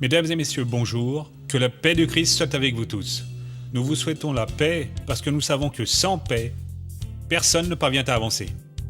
Mesdames et messieurs, bonjour. Que la paix de Christ soit avec vous tous. Nous vous souhaitons la paix parce que nous savons que sans paix, personne ne parvient à avancer.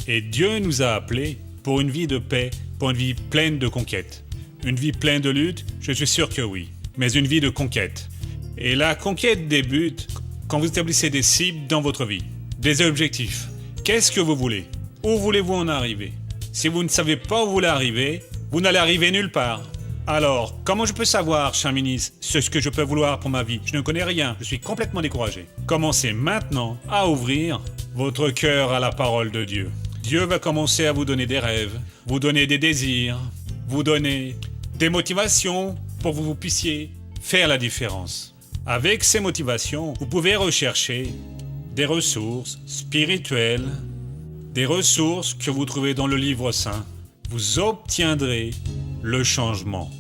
Et Dieu nous a appelés pour une vie de paix, pour une vie pleine de conquêtes. Une vie pleine de luttes, je suis sûr que oui. Mais une vie de conquête. Et la conquête débute quand vous établissez des cibles dans votre vie, des objectifs. Qu'est-ce que vous voulez? Où voulez-vous en arriver? Si vous ne savez pas où vous voulez arriver, vous n'allez arriver nulle part. Alors, comment je peux savoir, cher ministre, ce que je peux vouloir pour ma vie? Je ne connais rien, je suis complètement découragé. Commencez maintenant à ouvrir votre cœur à la parole de Dieu. Dieu va commencer à vous donner des rêves, vous donner des désirs, vous donner des motivations pour que vous puissiez faire la différence. Avec ces motivations, vous pouvez rechercher des ressources spirituelles, des ressources que vous trouvez dans le livre saint. Vous obtiendrez le changement,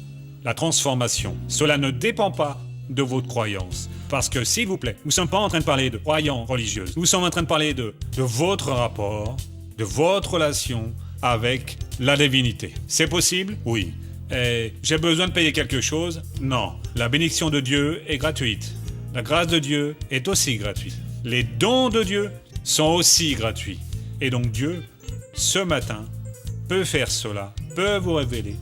la transformation. Cela ne dépend pas de votre croyance. Parce que, s'il vous plaît, nous ne sommes pas en train de parler de croyances religieuses. Nous sommes en train de parler de votre rapport, de votre relation avec la divinité. C'est possible? Oui. Et j'ai besoin de payer quelque chose? Non. La bénédiction de Dieu est gratuite. La grâce de Dieu est aussi gratuite. Les dons de Dieu sont aussi gratuits. Et donc Dieu, ce matin, peut faire cela, peut vous révéler.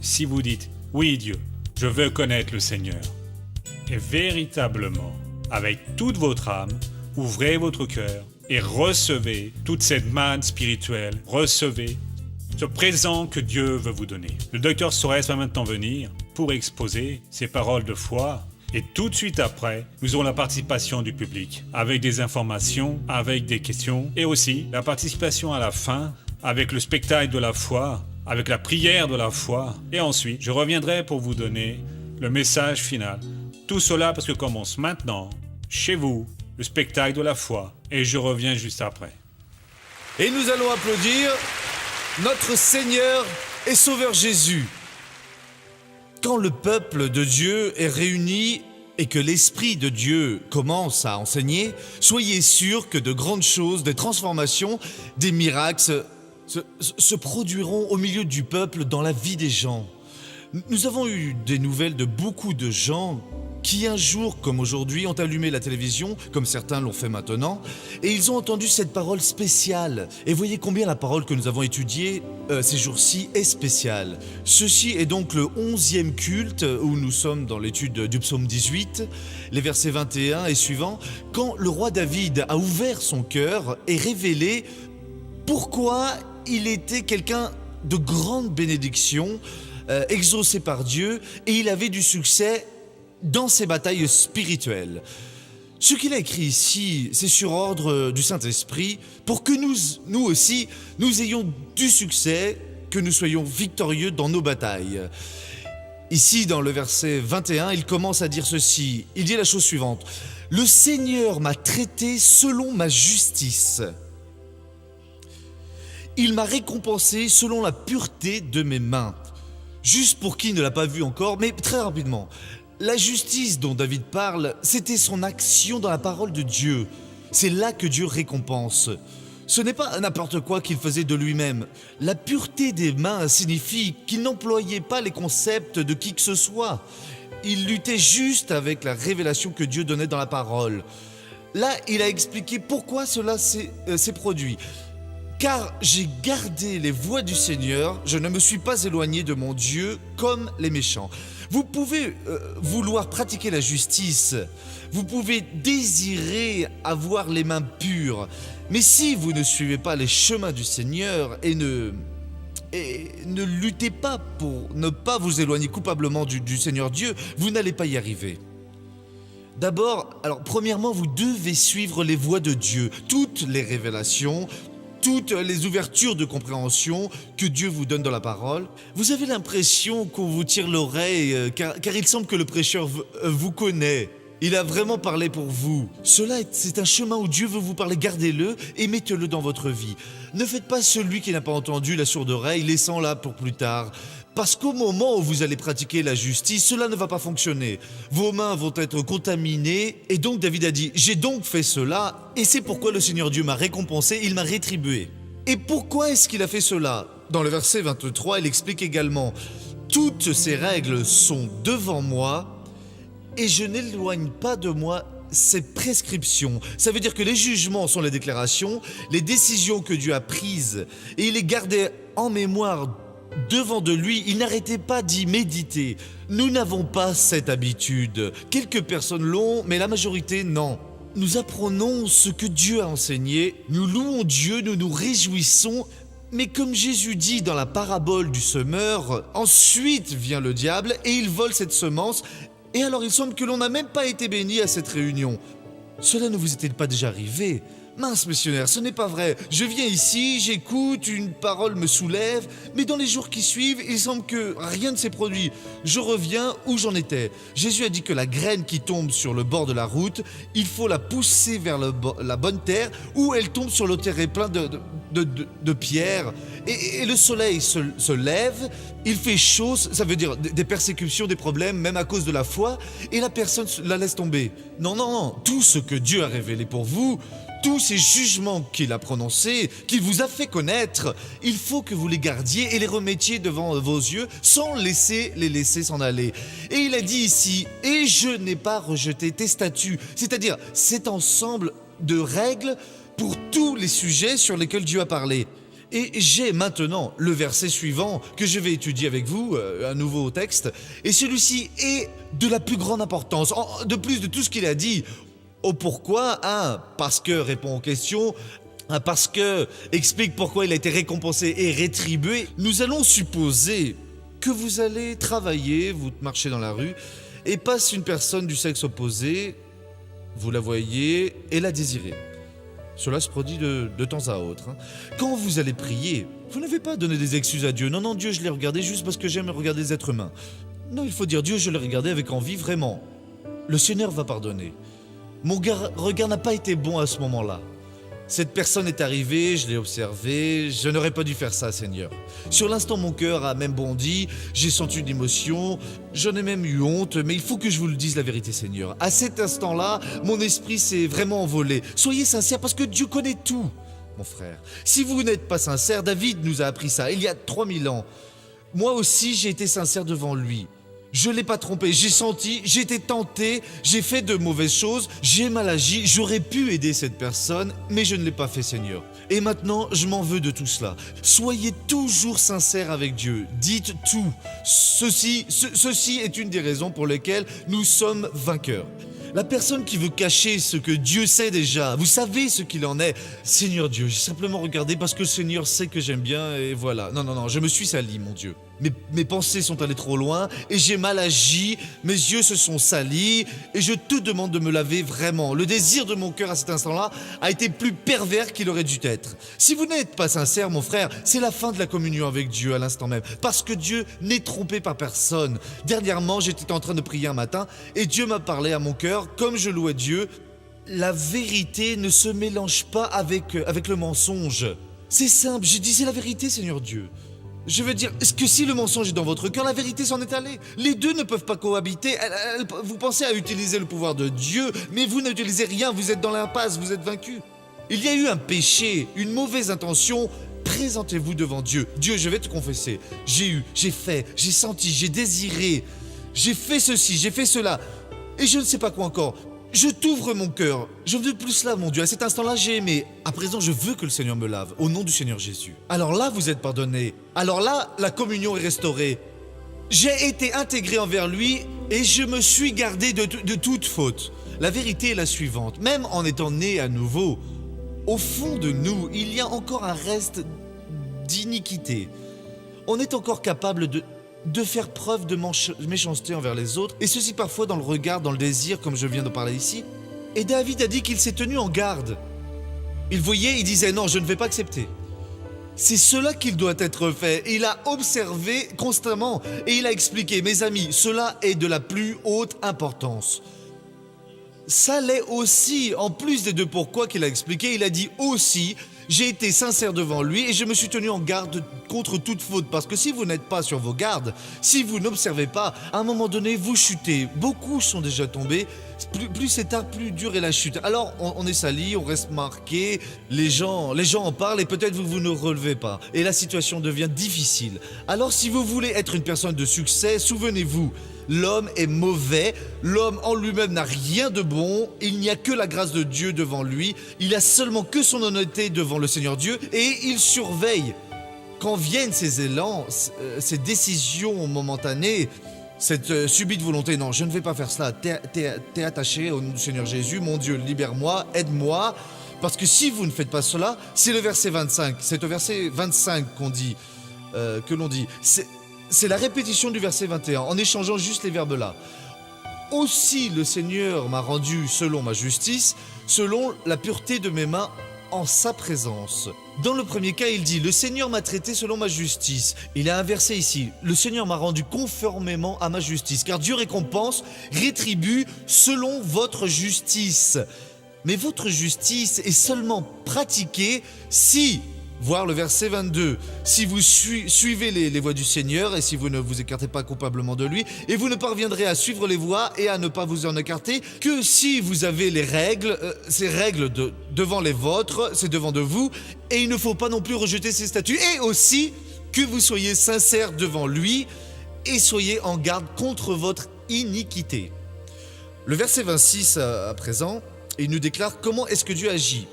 Si vous dites, oui Dieu, je veux connaître le Seigneur. Et véritablement, avec toute votre âme, ouvrez votre cœur et recevez toute cette manne spirituelle. Recevez ce présent que Dieu veut vous donner. Le docteur Soares va maintenant venir pour exposer ses paroles de foi. Et tout de suite après, nous aurons la participation du public, avec des informations, avec des questions, et aussi la participation à la fin, avec le spectacle de la foi, avec la prière de la foi. Et ensuite, je reviendrai pour vous donner le message final. Tout cela parce que commence maintenant, chez vous, le spectacle de la foi. Et je reviens juste après. Et nous allons applaudir notre Seigneur et Sauveur Jésus. Quand le peuple de Dieu est réuni et que l'Esprit de Dieu commence à enseigner, soyez sûrs que de grandes choses, des transformations, des miracles se produiront au milieu du peuple dans la vie des gens. Nous avons eu des nouvelles de beaucoup de gens qui un jour, comme aujourd'hui, ont allumé la télévision, comme certains l'ont fait maintenant, et ils ont entendu cette parole spéciale. Et voyez combien la parole que nous avons étudiée ces jours-ci est spéciale. Ceci est donc le 11e culte où nous sommes dans l'étude du psaume 18, les versets 21 et suivants, quand le roi David a ouvert son cœur et révélé pourquoi il était quelqu'un de grande bénédiction, exaucé par Dieu, et il avait du succès dans ses batailles spirituelles. Ce qu'il a écrit ici, c'est sur ordre du Saint-Esprit, pour que nous aussi, nous ayons du succès, que nous soyons victorieux dans nos batailles. Ici, dans le verset 21, il commence à dire ceci. Il dit la chose suivante. « Le Seigneur m'a traité selon ma justice. Il m'a récompensé selon la pureté de mes mains. » Juste pour qui ne l'a pas vu encore, mais très rapidement. La justice dont David parle, c'était son action dans la parole de Dieu. C'est là que Dieu récompense. Ce n'est pas n'importe quoi qu'il faisait de lui-même. La pureté des mains signifie qu'il n'employait pas les concepts de qui que ce soit. Il luttait juste avec la révélation que Dieu donnait dans la parole. Là, il a expliqué pourquoi cela s'est produit. Car j'ai gardé les voies du Seigneur, je ne me suis pas éloigné de mon Dieu comme les méchants. Vous pouvez vouloir pratiquer la justice, vous pouvez désirer avoir les mains pures, mais si vous ne suivez pas les chemins du Seigneur et ne luttez pas pour ne pas vous éloigner coupablement du Seigneur Dieu, vous n'allez pas y arriver. D'abord, premièrement, vous devez suivre les voies de Dieu, toutes les révélations, toutes les ouvertures de compréhension que Dieu vous donne dans la parole. Vous avez l'impression qu'on vous tire l'oreille, car il semble que le prêcheur vous connaît. Il a vraiment parlé pour vous. Cela, c'est un chemin où Dieu veut vous parler. Gardez-le et mettez-le dans votre vie. Ne faites pas celui qui n'a pas entendu la sourde oreille, laissant-la pour plus tard. Parce qu'au moment où vous allez pratiquer la justice, cela ne va pas fonctionner. Vos mains vont être contaminées. Et donc David a dit, j'ai donc fait cela, et c'est pourquoi le Seigneur Dieu m'a récompensé, il m'a rétribué. Et pourquoi est-ce qu'il a fait cela? Dans le verset 23, il explique également, Toutes ces règles sont devant moi et je n'éloigne pas de moi ces prescriptions. Ça veut dire que les jugements sont les déclarations, les décisions que Dieu a prises et il les gardait en mémoire devant de lui, il n'arrêtait pas d'y méditer. Nous n'avons pas cette habitude. Quelques personnes l'ont, mais la majorité non. Nous apprenons ce que Dieu a enseigné, nous louons Dieu, nous nous réjouissons, mais comme Jésus dit dans la parabole du semeur, ensuite vient le diable et il vole cette semence, et alors il semble que l'on n'a même pas été béni à cette réunion. Cela ne vous est-il pas déjà arrivé ? Mince missionnaire, ce n'est pas vrai. Je viens ici, j'écoute, une parole me soulève, mais dans les jours qui suivent, il semble que rien ne s'est produit. Je reviens où j'en étais. Jésus a dit que la graine qui tombe sur le bord de la route, il faut la pousser vers la bonne terre, ou elle tombe sur le terrain plein de pierres. Et le soleil se lève, il fait chaud, ça veut dire des persécutions, des problèmes, même à cause de la foi, et la personne la laisse tomber. Non, tout ce que Dieu a révélé pour vous, tous ces jugements qu'il a prononcés, qu'il vous a fait connaître, il faut que vous les gardiez et les remettiez devant vos yeux sans les laisser s'en aller. Et il a dit ici, « Et je n'ai pas rejeté tes statuts », c'est-à-dire cet ensemble de règles pour tous les sujets sur lesquels Dieu a parlé. Et j'ai maintenant le verset suivant que je vais étudier avec vous, un nouveau texte, et celui-ci est de la plus grande importance, de plus de tout ce qu'il a dit. Au pourquoi, parce que répond aux questions, parce que explique pourquoi il a été récompensé et rétribué. Nous allons supposer que vous allez travailler, vous marchez dans la rue, et passe une personne du sexe opposé, vous la voyez et la désirez. Cela se produit de temps à autre. Quand vous allez prier, vous n'avez pas donné des excuses à Dieu. Non, Dieu, je l'ai regardé juste parce que j'aime regarder les êtres humains. Non, il faut dire, Dieu, je l'ai regardé avec envie, vraiment. Le Seigneur va pardonner. Mon regard n'a pas été bon à ce moment-là. Cette personne est arrivée, je l'ai observée, je n'aurais pas dû faire ça, Seigneur. Sur l'instant, mon cœur a même bondi, j'ai senti une émotion, j'en ai même eu honte, mais il faut que je vous le dise la vérité, Seigneur. À cet instant-là, mon esprit s'est vraiment envolé. Soyez sincères parce que Dieu connaît tout, mon frère. Si vous n'êtes pas sincère, David nous a appris ça il y a 3000 ans. Moi aussi, j'ai été sincère devant lui. Je ne l'ai pas trompé, j'ai senti, j'ai été tenté, j'ai fait de mauvaises choses, j'ai mal agi, j'aurais pu aider cette personne, mais je ne l'ai pas fait, Seigneur. Et maintenant, je m'en veux de tout cela. Soyez toujours sincères avec Dieu, dites tout. Ceci est une des raisons pour lesquelles nous sommes vainqueurs. La personne qui veut cacher ce que Dieu sait déjà, vous savez ce qu'il en est. Seigneur Dieu, j'ai simplement regardé parce que le Seigneur sait que j'aime bien et voilà. Non, je me suis sali, mon Dieu. Mes pensées sont allées trop loin et j'ai mal agi, mes yeux se sont salis et je te demande de me laver vraiment. Le désir de mon cœur à cet instant-là a été plus pervers qu'il aurait dû être. Si vous n'êtes pas sincère, mon frère, c'est la fin de la communion avec Dieu à l'instant même. Parce que Dieu n'est trompé par personne. Dernièrement, j'étais en train de prier un matin et Dieu m'a parlé à mon cœur, comme je louais Dieu. La vérité ne se mélange pas avec le mensonge. C'est simple, j'ai dit c'est la vérité, Seigneur Dieu. Je veux dire, est-ce que si le mensonge est dans votre cœur, la vérité s'en est allée? Les deux ne peuvent pas cohabiter. Vous pensez à utiliser le pouvoir de Dieu, mais vous n'utilisez rien, vous êtes dans l'impasse, vous êtes vaincu. Il y a eu un péché, une mauvaise intention. Présentez-vous devant Dieu. Dieu, je vais te confesser. J'ai fait, j'ai senti, j'ai désiré. J'ai fait ceci, j'ai fait cela. Et je ne sais pas quoi encore. Je t'ouvre mon cœur. Je veux plus cela, mon Dieu. À cet instant-là, j'ai aimé. À présent, je veux que le Seigneur me lave. Au nom du Seigneur Jésus. Alors là, vous êtes pardonnés. Alors là, la communion est restaurée. J'ai été intégré envers lui et je me suis gardé de toute faute. La vérité est la suivante. Même en étant né à nouveau, au fond de nous, il y a encore un reste d'iniquité. On est encore capable de faire preuve de méchanceté envers les autres, et ceci parfois dans le regard, dans le désir, comme je viens de parler ici. Et David a dit qu'il s'est tenu en garde. Il voyait, il disait non, je ne vais pas accepter. C'est cela qu'il doit être fait. Il a observé constamment et il a expliqué, mes amis, cela est de la plus haute importance. Ça l'est aussi, en plus des deux pourquoi qu'il a expliqué, il a dit aussi, J'ai été sincère devant lui et je me suis tenu en garde contre toute faute. Parce que si vous n'êtes pas sur vos gardes, si vous n'observez pas, à un moment donné, vous chutez. Beaucoup sont déjà tombés. Plus c'est tard, plus dure est la chute. Alors, on est sali, on reste marqué, les gens en parlent et peut-être vous ne relevez pas. Et la situation devient difficile. Alors, si vous voulez être une personne de succès, souvenez-vous, l'homme est mauvais, l'homme en lui-même n'a rien de bon, il n'y a que la grâce de Dieu devant lui, il a seulement que son honnêteté devant le Seigneur Dieu et il surveille. Quand viennent ces élans, ces décisions momentanées, cette subite volonté, non, je ne vais pas faire cela, t'es attaché au nom du Seigneur Jésus, mon Dieu, libère-moi, aide-moi, parce que si vous ne faites pas cela, c'est le verset 25, c'est au verset 25 que l'on dit, c'est la répétition du verset 21, en échangeant juste les verbes là. Aussi le Seigneur m'a rendu selon ma justice, selon la pureté de mes mains en sa présence. Dans le premier cas, il dit « Le Seigneur m'a traité selon ma justice ». Il a inversé ici « Le Seigneur m'a rendu conformément à ma justice ». Car Dieu récompense, rétribue selon votre justice. Mais votre justice est seulement pratiquée si, voir le verset 22, si vous suivez les voies du Seigneur et si vous ne vous écartez pas coupablement de lui, et vous ne parviendrez à suivre les voies et à ne pas vous en écarter que si vous avez les règles, ces règles devant les vôtres, c'est devant de vous, et il ne faut pas non plus rejeter ces statuts, et aussi que vous soyez sincères devant lui et soyez en garde contre votre iniquité. Le verset 26 à présent, il nous déclare comment est-ce que Dieu agit.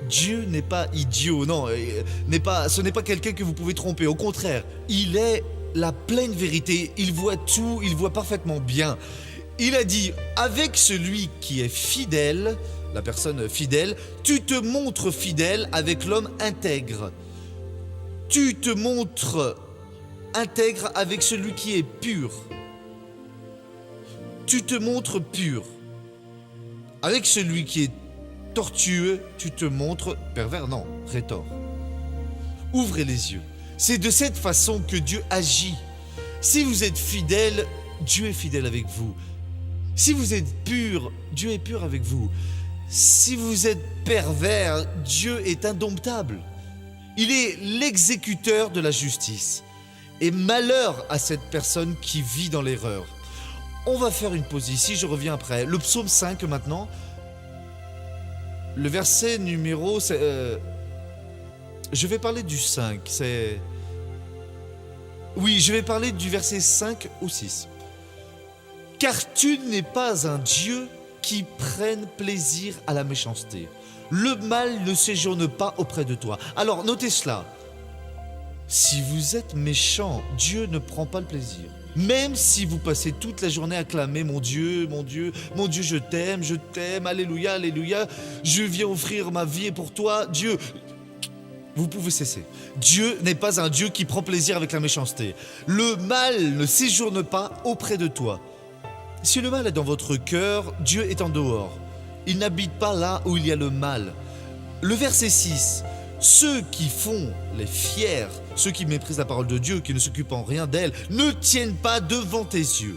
Dieu n'est pas idiot, non, ce n'est pas quelqu'un que vous pouvez tromper, au contraire, il est la pleine vérité, il voit tout, il voit parfaitement bien. Il a dit, avec celui qui est fidèle, la personne fidèle, tu te montres fidèle avec l'homme intègre. Tu te montres intègre avec celui qui est pur. Tu te montres pur. Avec celui qui est tortueux, tu te montres pervers, non, rétort. Ouvrez les yeux. C'est de cette façon que Dieu agit. Si vous êtes fidèle, Dieu est fidèle avec vous. Si vous êtes pur, Dieu est pur avec vous. Si vous êtes pervers, Dieu est indomptable. Il est l'exécuteur de la justice. Et malheur à cette personne qui vit dans l'erreur. On va faire une pause ici, je reviens après. Le psaume 5 maintenant. Le verset numéro, je vais parler du 5, Oui, je vais parler du verset 5 au 6. Car tu n'es pas un Dieu qui prenne plaisir à la méchanceté. Le mal ne séjourne pas auprès de toi. Alors, notez cela. Si vous êtes méchant, Dieu ne prend pas le plaisir. Même si vous passez toute la journée à clamer « Mon Dieu, mon Dieu, mon Dieu, je t'aime, alléluia, alléluia, je viens offrir ma vie pour toi, Dieu », vous pouvez cesser. Dieu n'est pas un Dieu qui prend plaisir avec la méchanceté. Le mal ne séjourne pas auprès de toi. Si le mal est dans votre cœur, Dieu est en dehors. Il n'habite pas là où il y a le mal. Le verset 6. Ceux qui font les fiers, ceux qui méprisent la parole de Dieu, qui ne s'occupent en rien d'elle, ne tiennent pas devant tes yeux.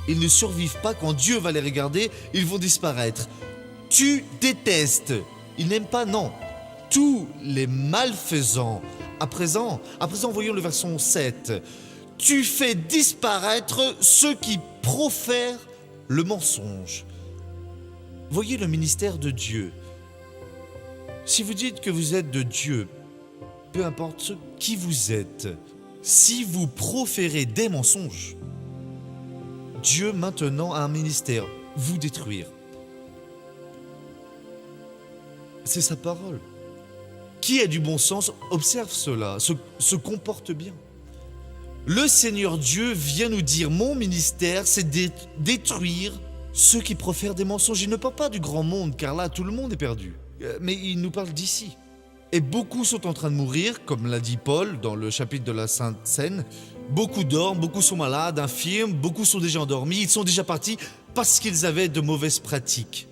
Ils ne survivent pas quand Dieu va les regarder, ils vont disparaître. Tu détestes, ils n'aiment pas, non, tous les malfaisants. À présent, voyons le verset 7. Tu fais disparaître ceux qui profèrent le mensonge. Voyez le ministère de Dieu. Si vous dites que vous êtes de Dieu, peu importe qui vous êtes, si vous proférez des mensonges, Dieu maintenant a un ministère, vous détruire. C'est sa parole. Qui a du bon sens observe cela, se comporte bien. Le Seigneur Dieu vient nous dire, mon ministère, c'est détruire ceux qui profèrent des mensonges. Il ne parle pas du grand monde, car là, tout le monde est perdu. Mais il nous parle d'ici. Et beaucoup sont en train de mourir, comme l'a dit Paul dans le chapitre de la Sainte Seine. Beaucoup dorment, beaucoup sont malades, infirmes, beaucoup sont déjà endormis, ils sont déjà partis parce qu'ils avaient de mauvaises pratiques.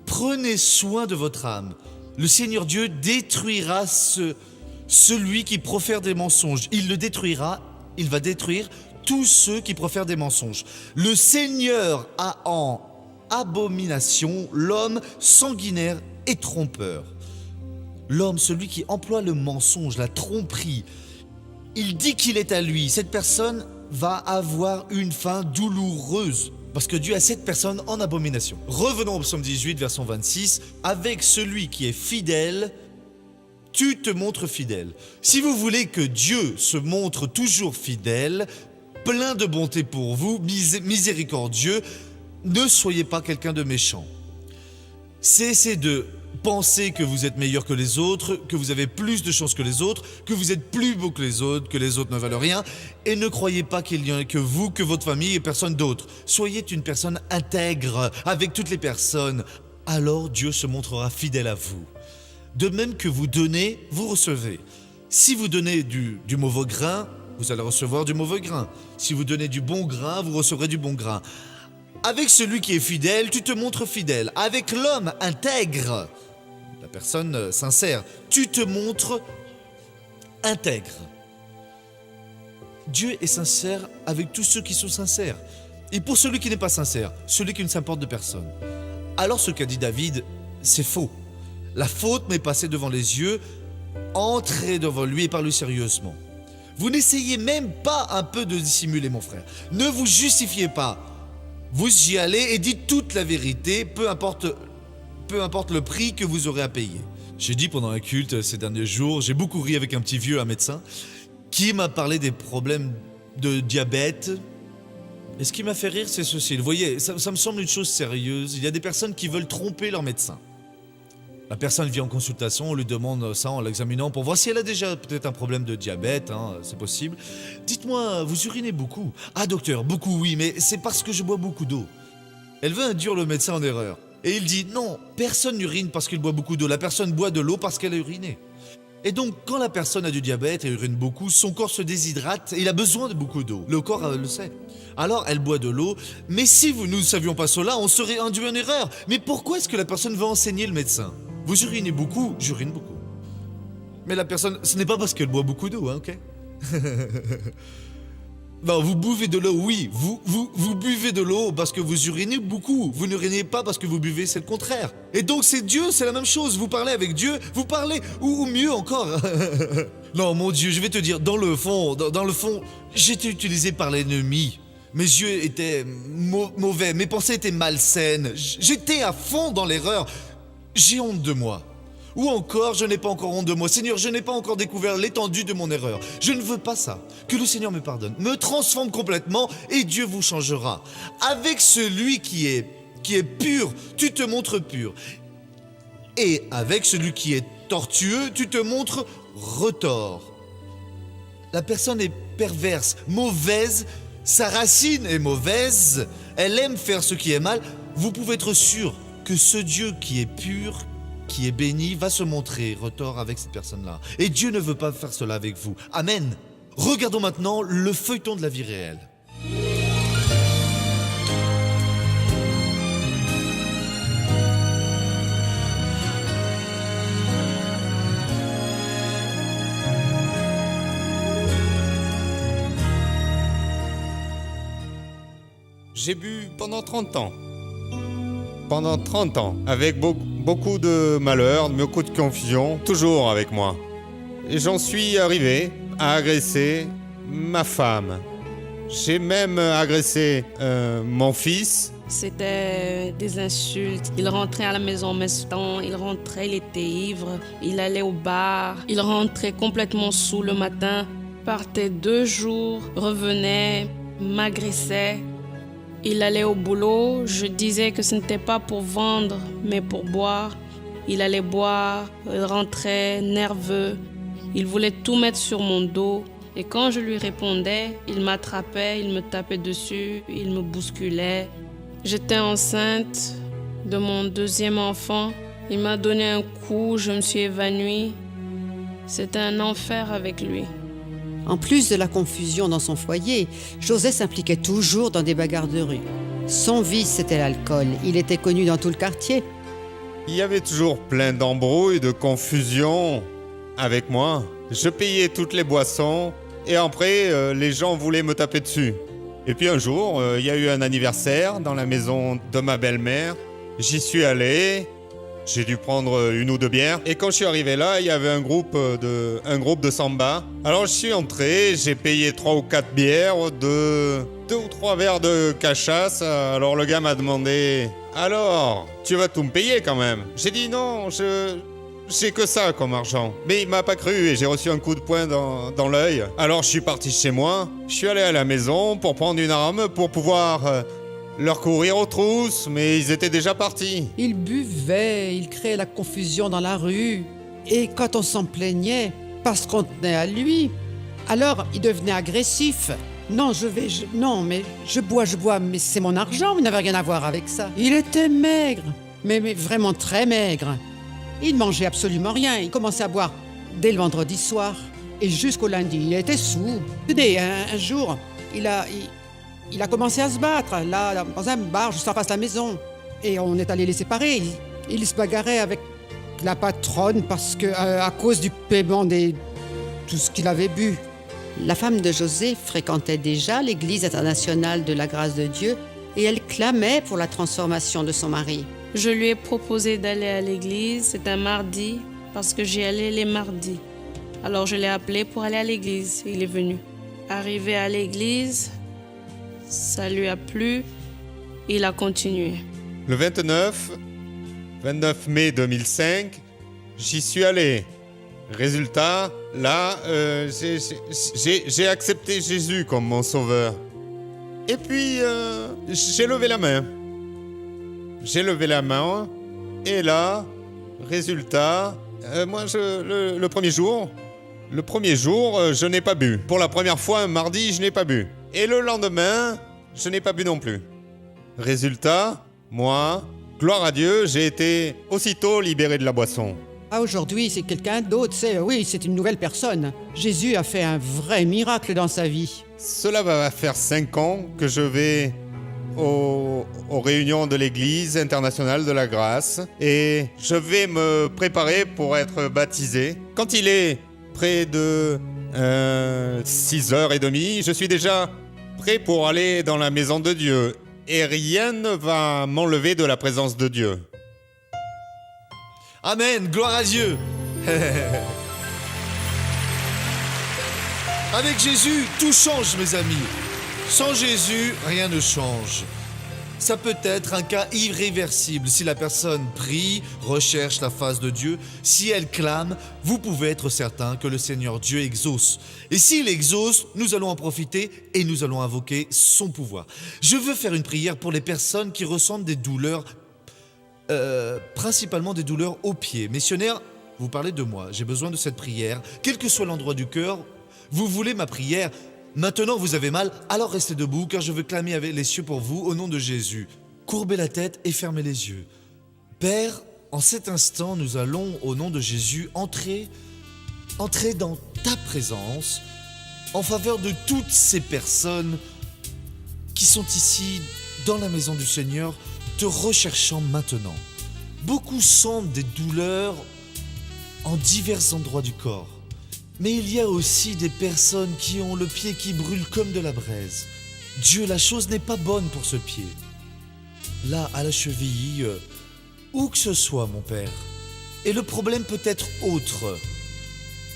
Prenez soin de votre âme. Le Seigneur Dieu détruira celui qui profère des mensonges. Il le détruira, il va détruire tous ceux qui profèrent des mensonges. Le Seigneur a en abomination l'homme sanguinaire et trompeur. L'homme, celui qui emploie le mensonge, la tromperie, il dit qu'il est à lui. Cette personne va avoir une fin douloureuse. Parce que Dieu a cette personne en abomination. Revenons au psaume 18, verset 26. Avec celui qui est fidèle, tu te montres fidèle. Si vous voulez que Dieu se montre toujours fidèle, plein de bonté pour vous, miséricordieux, ne soyez pas quelqu'un de méchant. Cessez de penser que vous êtes meilleur que les autres, que vous avez plus de chance que les autres, que vous êtes plus beau que les autres ne valent rien, et ne croyez pas qu'il n'y a que vous, que votre famille et personne d'autre. Soyez une personne intègre avec toutes les personnes, alors Dieu se montrera fidèle à vous. De même que vous donnez, vous recevez. Si vous donnez du mauvais grain, vous allez recevoir du mauvais grain. Si vous donnez du bon grain, vous recevrez du bon grain. Avec celui qui est fidèle, tu te montres fidèle. Avec l'homme intègre, la personne sincère, tu te montres intègre. Dieu est sincère avec tous ceux qui sont sincères. Et pour celui qui n'est pas sincère, celui qui ne s'importe de personne. Alors ce qu'a dit David, c'est faux. La faute m'est passée devant les yeux, entrez devant lui et parlez sérieusement. Vous n'essayez même pas un peu de dissimuler, mon frère. Ne vous justifiez pas. Vous y allez et dites toute la vérité, peu importe le prix que vous aurez à payer. J'ai dit pendant un culte ces derniers jours, j'ai beaucoup ri avec un petit vieux, un médecin, qui m'a parlé des problèmes de diabète. Et ce qui m'a fait rire, c'est ceci. Vous voyez, ça me semble une chose sérieuse. Il y a des personnes qui veulent tromper leur médecin. La personne vient en consultation, on lui demande ça en l'examinant pour voir si elle a déjà peut-être un problème de diabète, c'est possible. Dites-moi, vous urinez beaucoup? Ah docteur, beaucoup oui, mais c'est parce que je bois beaucoup d'eau. Elle veut induire le médecin en erreur. Et il dit non, personne n'urine parce qu'il boit beaucoup d'eau, la personne boit de l'eau parce qu'elle a uriné. Et donc quand la personne a du diabète et urine beaucoup, son corps se déshydrate et il a besoin de beaucoup d'eau. Le corps le sait. Alors elle boit de l'eau, mais si nous ne savions pas cela, on serait induit en erreur. Mais pourquoi est-ce que la personne veut enseigner le médecin? Vous urinez beaucoup, j'urine beaucoup. Mais la personne, ce n'est pas parce qu'elle boit beaucoup d'eau, ok? Non, vous buvez de l'eau, oui. Vous buvez de l'eau parce que vous urinez beaucoup. Vous n'urinez pas parce que vous buvez, c'est le contraire. Et donc c'est Dieu, c'est la même chose. Vous parlez avec Dieu, vous parlez, ou mieux encore. Non, mon Dieu, je vais te dire, dans le fond, j'étais utilisé par l'ennemi. Mes yeux étaient mauvais, mes pensées étaient malsaines. J'étais à fond dans l'erreur. J'ai honte de moi. Ou encore, je n'ai pas encore honte de moi. Seigneur, je n'ai pas encore découvert l'étendue de mon erreur. Je ne veux pas ça. Que le Seigneur me pardonne, me transforme complètement et Dieu vous changera. Avec celui qui est pur, tu te montres pur. Et avec celui qui est tortueux, tu te montres retors. La personne est perverse, mauvaise, sa racine est mauvaise, elle aime faire ce qui est mal. Vous pouvez être sûr que ce Dieu qui est pur, qui est béni, va se montrer retors avec cette personne-là. Et Dieu ne veut pas faire cela avec vous. Amen. Regardons maintenant le feuilleton de la vie réelle. J'ai bu pendant 30 ans. Pendant 30 ans, avec beaucoup de malheurs, beaucoup de confusion, toujours avec moi. Et j'en suis arrivé à agresser ma femme. J'ai même agressé mon fils. C'était des insultes. Il rentrait à la maison en mestant, il était ivre, il allait au bar, il rentrait complètement saoul le matin, partait 2 jours, revenait, m'agressait. Il allait au boulot, je disais que ce n'était pas pour vendre, mais pour boire. Il allait boire, il rentrait nerveux. Il voulait tout mettre sur mon dos. Et quand je lui répondais, il m'attrapait, il me tapait dessus, il me bousculait. J'étais enceinte de mon 2e enfant. Il m'a donné un coup, je me suis évanouie. C'était un enfer avec lui. En plus de la confusion dans son foyer, José s'impliquait toujours dans des bagarres de rue. Son vice, c'était l'alcool. Il était connu dans tout le quartier. Il y avait toujours plein d'embrouilles, de confusion avec moi. Je payais toutes les boissons et après, les gens voulaient me taper dessus. Et puis un jour, il y a eu un anniversaire dans la maison de ma belle-mère. J'y suis allé, J'ai dû prendre une ou deux bières. Et quand je suis arrivé là, il y avait un groupe de samba. Alors je suis entré, j'ai payé 3 ou 4 bières, 2 ou 3 verres de cachasse. Alors le gars m'a demandé « Alors, tu vas tout me payer quand même ?» J'ai dit « Non, j'ai que ça comme argent. » Mais il m'a pas cru et j'ai reçu un coup de poing dans l'œil. Alors je suis parti chez moi. Je suis allé à la maison pour prendre une arme pour pouvoir leur courir aux trousses, mais ils étaient déjà partis. Il buvait, il créait la confusion dans la rue. Et quand on s'en plaignait, parce qu'on tenait à lui, alors il devenait agressif. Non, mais je bois, mais c'est mon argent, vous n'avez rien à voir avec ça. Il était maigre, mais vraiment très maigre. Il ne mangeait absolument rien, il commençait à boire dès le vendredi soir. Et jusqu'au lundi, il était saoul. Tenez, un jour, il a commencé à se battre, là, dans un bar juste en face de la maison. Et on est allé les séparer. Il se bagarrait avec la patronne parce que, à cause du paiement de tout ce qu'il avait bu. La femme de José fréquentait déjà l'Église internationale de la grâce de Dieu et elle clamait pour la transformation de son mari. Je lui ai proposé d'aller à l'église, c'est un mardi, parce que j'y allais les mardis. Alors je l'ai appelé pour aller à l'église, il est venu. Arrivé à l'église, ça lui a plu, il a continué. Le 29 mai 2005, j'y suis allé. Résultat, là, j'ai accepté Jésus comme mon sauveur. Et puis, j'ai levé la main. Et là, résultat, moi, le premier jour, je n'ai pas bu. Pour la première fois, un mardi, je n'ai pas bu. Et le lendemain, je n'ai pas bu non plus. Résultat, moi, gloire à Dieu, j'ai été aussitôt libéré de la boisson. Ah, aujourd'hui, c'est quelqu'un d'autre, c'est une nouvelle personne. Jésus a fait un vrai miracle dans sa vie. Cela va faire 5 ans que je vais aux réunions de l'Église internationale de la grâce et je vais me préparer pour être baptisé. Quand il est près de 6h30, je suis déjà prêt pour aller dans la maison de Dieu et rien ne va m'enlever de la présence de Dieu. Amen, gloire à Dieu. Avec Jésus, tout change, mes amis. Sans Jésus, rien ne change. Ça peut être un cas irréversible. Si la personne prie, recherche la face de Dieu, si elle clame, vous pouvez être certain que le Seigneur Dieu exauce. Et s'il exauce, nous allons en profiter et nous allons invoquer son pouvoir. Je veux faire une prière pour les personnes qui ressentent des douleurs, principalement des douleurs aux pieds. Missionnaire, vous parlez de moi, j'ai besoin de cette prière. Quel que soit l'endroit du cœur, vous voulez ma prière. Maintenant vous avez mal, alors restez debout car je veux clamer avec les cieux pour vous au nom de Jésus. Courbez la tête et fermez les yeux. Père, en cet instant, nous allons au nom de Jésus entrer dans ta présence en faveur de toutes ces personnes qui sont ici dans la maison du Seigneur te recherchant maintenant. Beaucoup sentent des douleurs en divers endroits du corps. Mais il y a aussi des personnes qui ont le pied qui brûle comme de la braise. Dieu, la chose n'est pas bonne pour ce pied. Là, à la cheville, où que ce soit, mon Père. Et le problème peut être autre.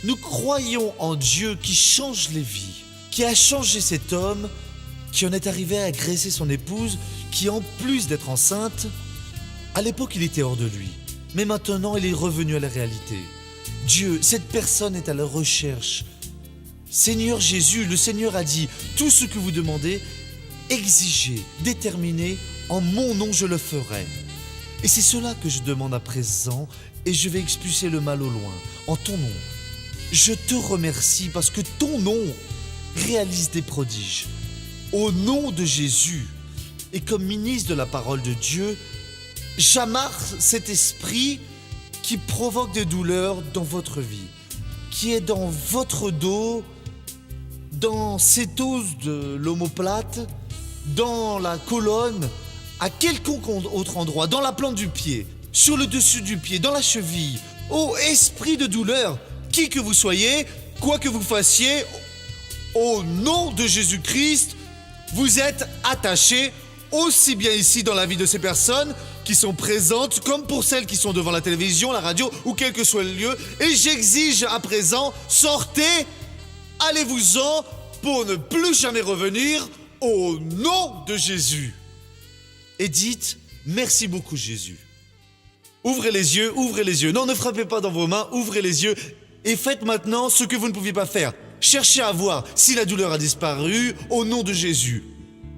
Nous croyons en Dieu qui change les vies, qui a changé cet homme, qui en est arrivé à agresser son épouse, qui en plus d'être enceinte, à l'époque il était hors de lui. Mais maintenant il est revenu à la réalité. Dieu, cette personne est à la recherche. Seigneur Jésus, le Seigneur a dit, tout ce que vous demandez, exigez, déterminez, en mon nom je le ferai. Et c'est cela que je demande à présent, et je vais expulser le mal au loin, en ton nom. Je te remercie parce que ton nom réalise des prodiges. Au nom de Jésus, et comme ministre de la parole de Dieu, j'amarre cet esprit qui provoque des douleurs dans votre vie, qui est dans votre dos, dans cette os de l'omoplate, dans la colonne, à quelconque autre endroit, dans la plante du pied, sur le dessus du pied, dans la cheville. Ô esprit de douleur, qui que vous soyez, quoi que vous fassiez, au nom de Jésus-Christ, vous êtes attachés aussi bien ici dans la vie de ces personnes qui sont présentes, comme pour celles qui sont devant la télévision, la radio ou quel que soit le lieu. Et j'exige à présent, sortez, allez-vous-en pour ne plus jamais revenir au nom de Jésus. Et dites, merci beaucoup Jésus. Ouvrez les yeux, ouvrez les yeux. Non, ne frappez pas dans vos mains, ouvrez les yeux. Et faites maintenant ce que vous ne pouviez pas faire. Cherchez à voir si la douleur a disparu au nom de Jésus.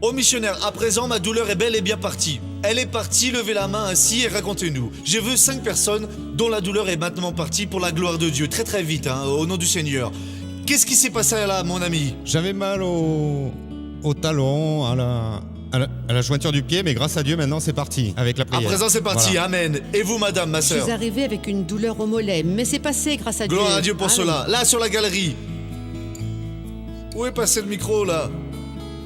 Ô missionnaire, à présent, ma douleur est bel et bien partie. Elle est partie, levez la main ainsi et racontez-nous. Je veux 5 personnes dont la douleur est maintenant partie pour la gloire de Dieu. Très très vite, au nom du Seigneur. Qu'est-ce qui s'est passé là, mon ami? J'avais mal au talon, à la jointure du pied, mais grâce à Dieu, maintenant c'est parti avec la À prière. présent, c'est parti, Voilà. amen. Et vous, madame, ma Je sœur? suis arrivée avec une douleur au mollet, mais c'est passé grâce à Dieu. Gloire à Dieu pour Amen. cela. Là, sur la galerie. Où est passé le micro, là?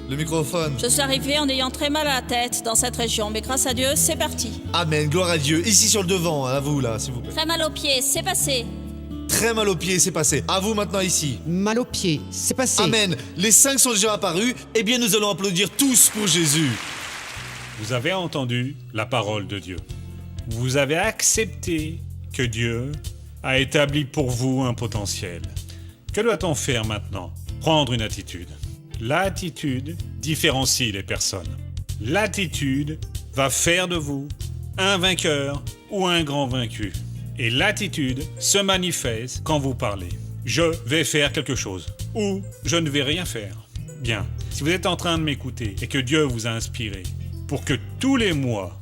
Le microphone. Je suis arrivée en ayant très mal à la tête dans cette région, mais grâce à Dieu, c'est parti. Amen, gloire à Dieu. Ici sur le devant, à vous, là, s'il vous plaît. Très mal aux pieds, c'est passé. Très mal aux pieds, c'est passé. À vous maintenant, ici. Mal aux pieds, c'est passé. Amen. Les 5 sont déjà apparus. Eh bien, nous allons applaudir tous pour Jésus. Vous avez entendu la parole de Dieu. Vous avez accepté que Dieu a établi pour vous un potentiel. Que doit-on faire maintenant? Prendre une attitude. L'attitude différencie les personnes. L'attitude va faire de vous un vainqueur ou un grand vaincu. Et l'attitude se manifeste quand vous parlez. Je vais faire quelque chose ou je ne vais rien faire. Bien, si vous êtes en train de m'écouter et que Dieu vous a inspiré pour que tous les mois,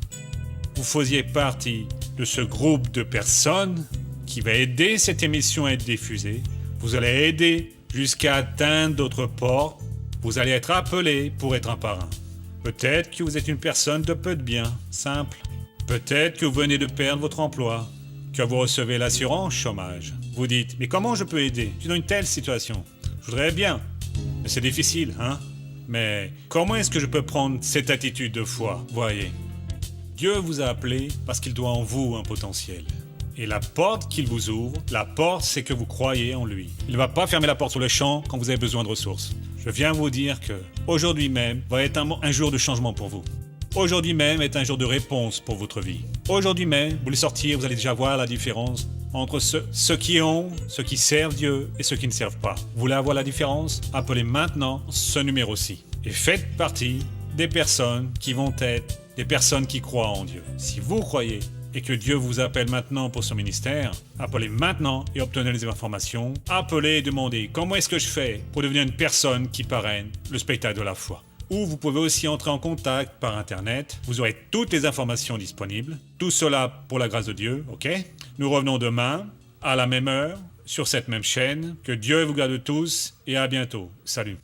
vous faisiez partie de ce groupe de personnes qui va aider cette émission à être diffusée, vous allez aider jusqu'à atteindre d'autres ports, vous allez être appelé pour être un parrain. Peut-être que vous êtes une personne de peu de biens, simple. Peut-être que vous venez de perdre votre emploi, que vous recevez l'assurance chômage. Vous dites, mais comment je peux aider? Je suis dans une telle situation. Je voudrais bien, mais c'est difficile, hein? Mais comment est-ce que je peux prendre cette attitude de foi? Voyez, Dieu vous a appelé parce qu'il doit en vous un potentiel. Et la porte qu'il vous ouvre, la porte, c'est que vous croyez en lui. Il ne va pas fermer la porte sur le champ quand vous avez besoin de ressources. Je viens vous dire que aujourd'hui même va être un jour de changement pour vous. Aujourd'hui même est un jour de réponse pour votre vie. Aujourd'hui même, vous allez sortir, vous allez déjà voir la différence entre ceux qui ont, ceux qui servent Dieu et ceux qui ne servent pas. Vous voulez avoir la différence? Appelez maintenant ce numéro-ci. Et faites partie des personnes qui vont être des personnes qui croient en Dieu. Si vous croyez et que Dieu vous appelle maintenant pour son ministère, appelez maintenant et obtenez les informations. Appelez et demandez comment est-ce que je fais pour devenir une personne qui parraine le spectacle de la foi. Ou vous pouvez aussi entrer en contact par Internet. Vous aurez toutes les informations disponibles. Tout cela pour la grâce de Dieu, ok? Nous revenons demain, à la même heure, sur cette même chaîne. Que Dieu vous garde tous et à bientôt. Salut.